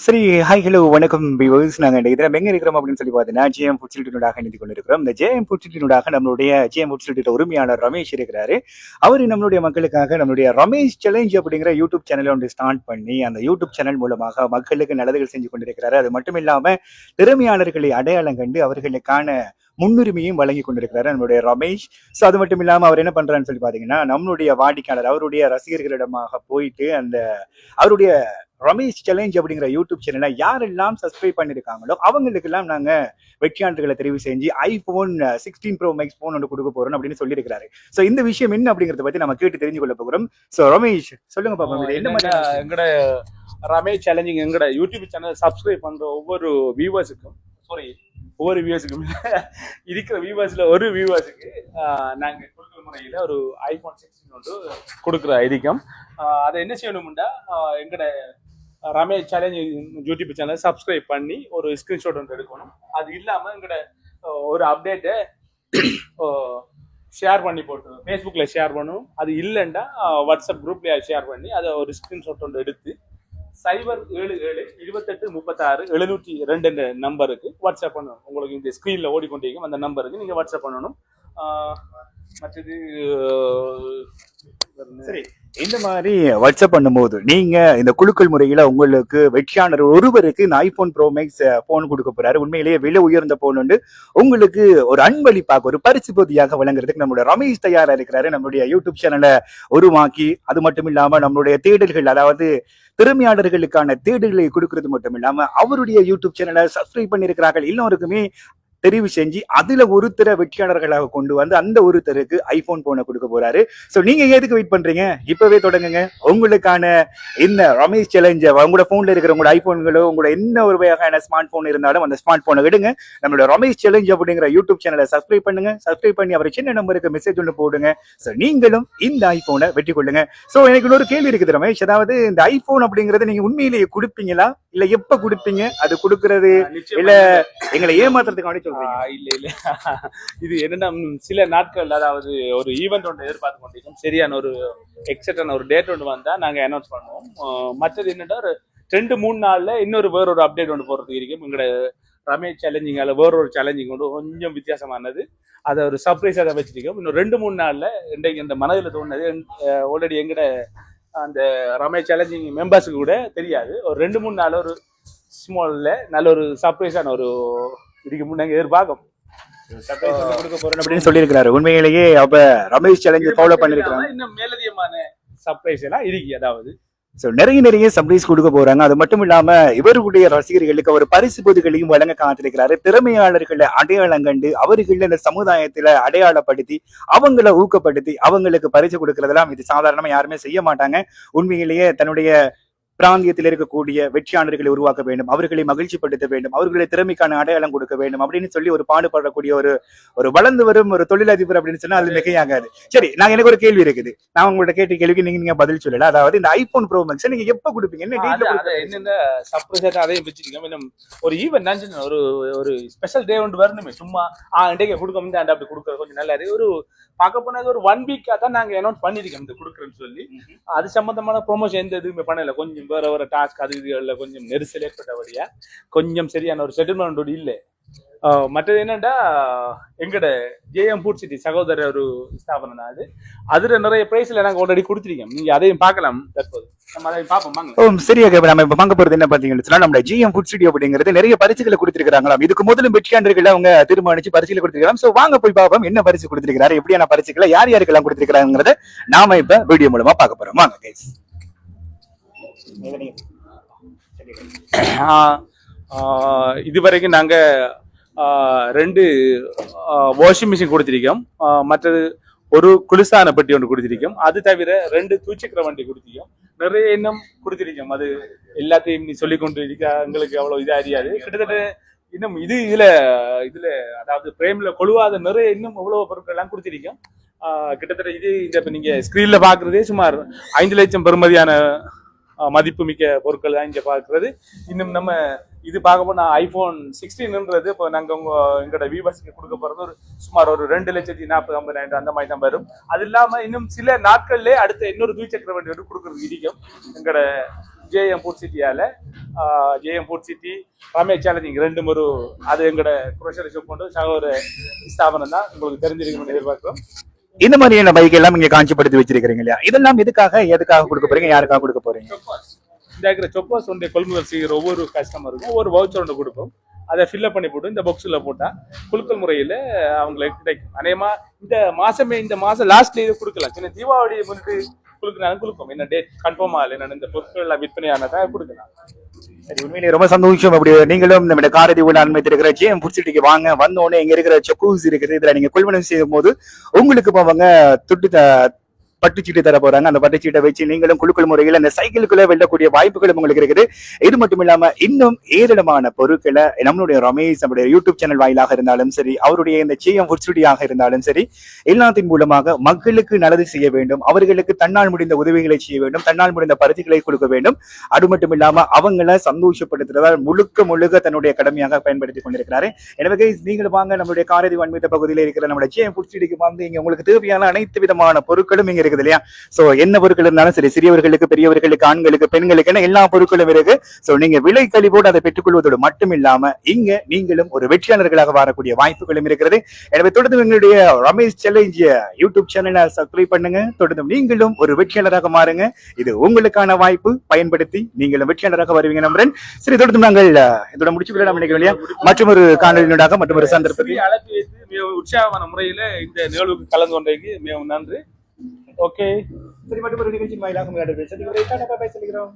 சரி, hi, hello, வணக்கம் viewers. நாங்க இந்த இதில எங்க இருக்கிறோம் அப்படின்னு சொல்லி பார்த்தீங்கன்னா, ஜேஎம் ஃபுட் ஸ்ட்ரீட்டினூடாக இணைந்து கொண்டிருக்கிறோம். இந்த ஜேஎம் ஃபுட் ஸ்ட்ரீட்டினூடாக நம்மளுடைய ஜேஎம் ஃபுட் ஸ்ட்ரீட் உரிமையாளர் ரமேஷ் இருக்கிறாரு. அவரு நம்மளுடைய மக்களுக்காக நம்மளுடைய ரமேஷ் சேலஞ்ச் அப்படிங்கிற யூடியூப் சேனலை ஒன்று ஸ்டார்ட் பண்ணி, அந்த யூடியூப் சேனல் மூலமாக மக்களுக்கு நல்லதுகள் செஞ்சு கொண்டிருக்கிறாரு. அது மட்டும் இல்லாம திறமையாளர்களை அடையாளம் கண்டு அவர்களுக்கான முன்னுரிமையும் வழங்கி கொண்டிருக்கிறாரு நம்மளுடைய ரமேஷ். ஸோ அது மட்டும் இல்லாம அவர் என்ன பண்றாருன்னு சொல்லி பார்த்தீங்கன்னா, நம்மளுடைய வாடிக்கையாளர் அவருடைய ரசிகர்களிடமாக போயிட்டு அந்த அவருடைய ரமேஷ் சேலஞ்ச் அப்படிங்கிற யூடியூப் சேனலை யாரெல்லாம் சப்ஸ்கிரைப் பண்ணிருக்காங்களோ அவங்களுக்கெல்லாம் நாங்க வெற்றியாளர்களை தெரிவு செஞ்சு ஐபோன் 16 ப்ரோ மேக்ஸ் போன் ஒன்று கொடுக்க போறோம் அப்படின்னு சொல்லியிருக்காரு. சோ இந்த விஷயம் என்ன அப்படிங்கறத பத்தி நம்ம கேட்டு தெரிஞ்சு கொள்ள போகிறோம். சோ ரமேஷ், சொல்லுங்க பாப்பா, இது என்ன மாதிரி எங்கட ரமேஷ் சேலஞ்சிங் எங்கட யூடியூப் சேனல் சப்ஸ்கிரைப் பண்ற ஒவ்வொரு வியூவர்ஸுக்கும் இருக்கிற வியூவர்ஸ்ல ஒரு வியூவர்ஸுக்கு நாங்க கொடுக்குற முறையில ஒரு ஐபோன் 16 ஒன்று கொடுக்குற ஐடிக்கம். அதை என்ன செய்யணும்னா எங்கட Ramesh challenge YouTube channel subscribe பண்ணி ஒரு ஸ்கிரீன்ஷாட் ஒன்று எடுக்கணும். அது இல்லாம எங்கட ஒரு அப்டேட்டை ஷேர் பண்ணி போட்டு ஃபேஸ்புக்கில் ஷேர் பண்ணும். அது இல்லைன்னா வாட்ஸ்அப் குரூப்லேயே ஷேர் பண்ணி அதை ஒரு ஸ்கிரீன்ஷாட் ஒன்று எடுத்து 077 26 702 நம்பருக்கு வாட்ஸ்அப் பண்ணணும். உங்களுக்கு இந்த ஸ்க்ரீனில் ஓடிக்கொண்டிருக்கும் அந்த நம்பருக்கு நீங்கள் வாட்ஸ்அப் பண்ணணும். மற்றது சரி, இந்த மாதிரி வாட்ஸ்அப் பண்ணும்போது நீங்க இந்த குழுக்கள் முறையில உங்களுக்கு வெற்றியாளர் ஒருவருக்கு இந்த ஐபோன் ப்ரோ மேக்ஸ் போன் கொடுக்க போறாரு. உண்மையிலேயே விலை உயர்ந்த போன் உண்டு. உங்களுக்கு ஒரு அன்பளிப்பாக ஒரு பரிசு பொதியாக வழங்குறதுக்கு நம்மளுடைய ரமேஷ் தயாரா இருக்கிறாரு. நம்மளுடைய யூடியூப் சேனலை உருவாக்கி அது மட்டும் இல்லாம நம்மளுடைய தேடல்கள், அதாவது திறமையாளர்களுக்கான தேடல்களை கொடுக்கறது மட்டும் இல்லாம அவருடைய யூடியூப் சேனலை சப்ஸ்கிரைப் பண்ணியிருக்கிறார்கள் எல்லோருக்குமே தெரிவு செஞ்சு அதுல ஒருத்தரை வெற்றியாளர்களாக கொண்டு வந்து அந்த ஒருத்தருக்கு ஐபோன் போனை கொடுக்க போறாரு. சோ நீங்க எதுக்கு வெயிட் பண்றீங்க? இப்பவே தொடங்குங்க. உங்களுக்கான இந்த ரமேஷ் சேலஞ்ச உங்களோட போன்ல இருக்கிற உங்களோட ஐபோன்களோ உங்களோட என்ன ஒரு வகையான ஸ்மார்ட் போன் இருந்தாலும் அந்த ஸ்மார்ட் போனை எடுங்க. நம்மளோட ரமேஷ் சேலஞ்ச் அப்படிங்கிற யூடியூப் சேனலை சப்ஸ்கிரைப் பண்ணுங்க. சப்ஸ்கிரைப் பண்ணி அவர் சின்ன நம்பருக்கு மெசேஜ் ஒன்று போடுங்க. சோ நீங்களும் இந்த ஐபோனை வெற்றி கொள்ளுங்க. சோ எனக்கு இன்னொரு கேள்வி இருக்குது ரமேஷ், அதாவது இந்த ஐபோன் அப்படிங்கறது நீங்க உண்மையிலேயே கொடுப்பீங்களா இல்ல எப்ப கொடுப்பீங்க? அது கொடுக்கறது இல்ல எங்களை ஏமாத்துறதுக்கு இல்ல இது என்னன்னா சில நாட்கள், அதாவது ஒரு ஈவெண்ட் ஒன்று எதிர்பார்த்து கொண்டிருக்கோம். சரியான ஒரு எக்ஸெக்டான ஒரு டேட் ஒன்று வந்தா நாங்க அனௌன்ஸ் பண்ணுவோம். மற்றது என்னன்னா ஒரு 2-3 நாள்ல வேற ஒரு அப்டேட் ஒன்று போறதுக்கு இருக்கும். எங்களோட ரமேஷ் சேலஞ்சிங்கால வேற ஒரு சேலஞ்சிங் கொண்டு கொஞ்சம் வித்தியாசமானது, அதை ஒரு சர்ப்ரைஸாக வச்சிருக்கோம். இன்னும் 2-3 நாள்ல இன்றைக்கு இந்த மனதில் தோணுது. ஆல்ரெடி எங்கட அந்த ரமேஷ் சேலஞ்சிங் மெம்பர்ஸுக்கு கூட தெரியாது. ஒரு 2-3 நாள் ஒரு ஸ்மால்ல நல்ல ஒரு சர்ப்ரைஸான ஒரு இதுக்கு முன்னாங்க எதிர்பார்க்கும் அப்படின்னு சொல்லியிருக்கிறாரு. உண்மையிலேயே அப்ப ரமேஷ் சேலஞ்ச் ஃபாலோ பண்ணிருக்காங்க. இன்னும் மேலதிகமான சர்ப்ரைஸ் எல்லாம் இருக்கு. அதாவது நிறைய சர்ப்ரைஸ் கொடுக்க போறாங்க. அது மட்டும் இல்லாம இவருடைய ரசிகர்களுக்கு ஒரு பரிசு பொதுகளையும் வழங்க காத்திருக்கிறாரு. திறமையாளர்களை அடையாளம் கண்டு அவர்கள் இந்த சமுதாயத்துல அடையாளப்படுத்தி அவங்களை ஊக்கப்படுத்தி அவங்களுக்கு பரிசு கொடுக்கறதெல்லாம் இது சாதாரணமா யாருமே செய்ய மாட்டாங்க. உண்மையிலேயே தன்னுடைய பிராந்தியத்தில் இருக்கக்கூடிய வெற்றியாளர்களை உருவாக்க வேண்டும், அவர்களை மகிழ்ச்சிப்படுத்த வேண்டும், அவர்களுடைய திறமைக்கான அடையாளம் கொடுக்க வேண்டும் அப்படின்னு சொல்லி ஒரு பாடுபடக்கூடிய ஒரு வளர்ந்து வரும் ஒரு தொழிலதிபர் அப்படின்னு சொன்னா அது மிகையாகாது. சரி, எனக்கு ஒரு கேள்வி இருக்குது. நான் உங்கள்ட்ட கேட்ட கேள்விக்கு நீங்க பதில் சொல்லல. அதாவது இந்த ஐபோன் ப்ரோ மேக்ஸ் நீங்க எப்ப கொடுப்பீங்க? என்ன சர்ப்ரைஸ் அதையும் வச்சிருக்கோம். ஒரு ஈவென்ட் ஒரு ஸ்பெஷல் டே ஒன்று வரணுமே. சும்மா இன்றைக்கு கொடுக்க முடியாது அப்படி கொடுக்கறது கொஞ்சம் நல்லா இருக்கு. ஒரு பார்க்க போனது ஒரு 1 வீக்கா தான் நாங்க அனௌன்ஸ் பண்ணிருக்கோம் இந்த கொடுக்குறேன்னு சொல்லி. அது சம்பந்தமான ப்ரொமோஷன் எந்த எதுவுமே பண்ணல. கொஞ்சம் வேற டாஸ்க் அது இதுல கொஞ்சம் நெரிசல் ஏற்பட்டபடியா கொஞ்சம் சரியான ஒரு செட்டில்மெண்ட் இல்லை. மற்றது என்னன்னா எங்கட ஜேஎம் ஃபுட் சிட்டி சகோதர ஒரு ஸ்தாபனம் தான். அதுல நிறைய பிரைஸ்ல நாங்க ஆல்ரெடி கொடுத்துருக்கோம். நீங்க அதையும் பார்க்கலாம். தற்போது நம்ம அதை பார்ப்போம். சரியாக நம்ம இப்ப பார்க்க போறது என்ன பாத்தீங்கன்னா, நம்ம ஜேஎம் ஃபுட் சிட்டி அப்படிங்கிறது நிறைய பரிசுகளை கொடுத்திருக்காங்களாம். இதுக்கு முதலும் வெற்றியாளர்கள் அவங்க தீர்மானிச்சு பரிசுகளை கொடுத்திருக்கலாம். சோ வாங்க போய் பார்ப்போம் என்ன பரிசு கொடுத்திருக்காரு, எப்படியான பரிசுகளை யார் யாருக்கெல்லாம் கொடுத்திருக்காங்கிறத நாம இப்ப வீடியோ மூலமா பார்க்க போறோம். வாங்க கைஸ். இதுவரைக்கும் நாங்க 2 வாஷிங் மிஷின் கொடுத்திருக்கோம். மற்றது ஒரு குளிர்சாதன பெட்டி ஒன்று கொடுத்திருக்கோம். அது தவிர 2 தூச்சக்கர வண்டி கொடுத்திருக்கோம். நிறைய இன்னும் கொடுத்திருக்கோம். அது எல்லாத்தையும் நீ சொல்லி கொண்டு இருக்க எங்களுக்கு அவ்வளவு இதா அறியாது. கிட்டத்தட்ட இன்னும் இதுல அதாவது பிரேம்ல கொழுவாத நிறைய இன்னும் எவ்வளவு பொருட்கள் எல்லாம் கொடுத்திருக்கோம். கிட்டத்தட்ட இந்த நீங்க ஸ்கிரீன்ல பாக்குறதே சுமார் 5 லட்சம் பெறுமதியான மதிப்பு மிக்க பொருட்கள் தான் இங்க பாக்குறது. இன்னும் நம்ம இது பார்க்க போனா ஐபோன் 16ன்றது இப்போ நாங்க எங்களோட வியூவர்ஸ்க்கு கொடுக்க போறது சுமார் ஒரு 2,40,50,000 அந்த மாதிரி தான் வரும். அது இல்லாம இன்னும் சில நாட்கள்ல அடுத்த இன்னொரு துவிச்சக்கர வண்டி வந்து கொடுக்கறது இருக்கும். எங்களோட ஜேஎம் ஃபுட் சிட்டியால JM food city Ramesh challenging ரெண்டும் ஒரு அது எங்களோட குரோசரி ஷாப் கொண்டு சகோதர ஸ்தாபனம் தான், உங்களுக்கு தெரிஞ்சிருக்கும்னு எதிர்பார்க்கிறோம். இந்த மாதிரியான பைக் எல்லாம் இங்க காட்சிப்படுத்தி வச்சிருக்கீங்க இல்லையா? இதெல்லாம் எதுக்காக கொடுக்க போறீங்க, யாருக்காக கொடுக்க போறீங்க? இந்த இருக்கிற சொப்பர்ஸ் ஒன்றை கொள்முதல் செய்கிற ஒவ்வொரு கஸ்டமருக்கும் ஒவ்வொரு வவுச்சர் ஒன்று கொடுப்போம். அதை ஃபில்லப் பண்ணி போட்டு இந்த பாக்ஸில் போட்டால் குழுக்கள் முறையில் அவங்களுக்கு கிடைக்கும். அநேகமா இந்த மாதம் லாஸ்ட்ல இது கொடுக்கலாம். சின்ன தீபாவளி முன்னிட்டு கொடுக்குறாங்க, கொடுப்போம். என்ன டேட் கன்ஃபார்ம் ஆகல, என்ன இந்த பொருட்கள் எல்லாம் விற்பனையானதான் கொடுக்கலாம். சரி, உண்மையிலேயே ரொம்ப சந்தோஷம். அப்படி நீங்களும் நம்ம காரதி உள்ள அனுமதித்திருக்கிற ஜேஎம் ஃபுட் சிட்டிக்கு வாங்க. வந்தோடனே இங்க இருக்கிற சொக்கூஸ் இருக்குது, இதுல நீங்க கொள்வனம் செய்யும் போது உங்களுக்கு இப்போ அவங்க பட்டுச்சீட்டு தர போறாங்க. அந்த பட்டுச்சீட்டை வச்சு நீங்களும் குழுக்கள் முறையில் அந்த சைக்கிளுக்குள்ள வெல்லக்கூடிய வாய்ப்புகளும் உங்களுக்கு இருக்குது. இது மட்டும் இல்லாம இன்னும் ஏராளமான பொருட்களை நம்மளுடைய ரமேஷ் நம்முடைய யூடியூப் சேனல் வாயிலாக இருந்தாலும் சரி, அவருடைய இந்த ஜேஎம் ஃபுட் சிட்டியாக இருந்தாலும் சரி, எல்லாத்தின் மூலமாக மக்களுக்கு நல்லது செய்ய வேண்டும், அவர்களுக்கு தன்னால் முடிந்த உதவிகளை செய்ய வேண்டும், தன்னால் முடிந்த பரிசுகளை கொடுக்க வேண்டும். அது மட்டும் இல்லாம அவங்களை சந்தோஷப்படுத்துறதால் முழுக்க தன்னுடைய கடமையாக பயன்படுத்தி கொண்டிருக்கிறாரு. எனவே நீங்களும் வாங்க, நம்மளுடைய காரதி வன்மீட்ட பகுதியில் இருக்கிற நம்மளுடைய ஜேஎம் ஃபுட் சிட்டிக்கு வந்து இங்க உங்களுக்கு தேவையான அனைத்து விதமான பொருட்களும் இங்க இல்லையா? சோ என்ன பொருட்கள் இருந்தாலும் சரி, சிறியவர்களுக்கு, பெரியவர்களுக்கு, ஆண்களுக்கு, பெண்களுக்கு எல்லா பொருட்களும் இருக்கு. சோ நீங்க விலை கழிவோடு அதை பெற்றுக் கொள்வதோடு மட்டும் இல்லாம இங்க நீங்களும் ஒரு வெற்றியாளர்களாக வரக்கூடிய வாய்ப்புகளும் இருக்கிறது. எனவே தொடர்ந்து எங்களுடைய ரமேஷ் சேலஞ்ச் யூடியூப் சேனலை சப்ஸ்கிரைப் பண்ணுங்க. தொடர்ந்து நீங்களும் ஒரு வெற்றியாளராக மாறுங்க. இது உங்களுக்கான வாய்ப்பு, பயன்படுத்தி நீங்களும் வெற்றியாளராக வருவீங்க நம்புறேன். சரி, தொடர்ந்து நாங்கள் இதோட முடிச்சுக்கொள்ள நினைக்கிறோம் இல்லையா? மற்றும் ஒரு காணொலியினூடாக மற்றும் ஒரு சந்தர்ப்பத்தில் அழைப்பு வைத்து மிக உற்சாகமான முறையில இந்த நிகழ்வுக்கு கலந்து கொண்டதுக்கு மிகவும் நன்றி. ஓகே, சரி, மட்டும் ஒரு நிகழ்ச்சியின் வாயிலாக சந்திக்கிறோம்.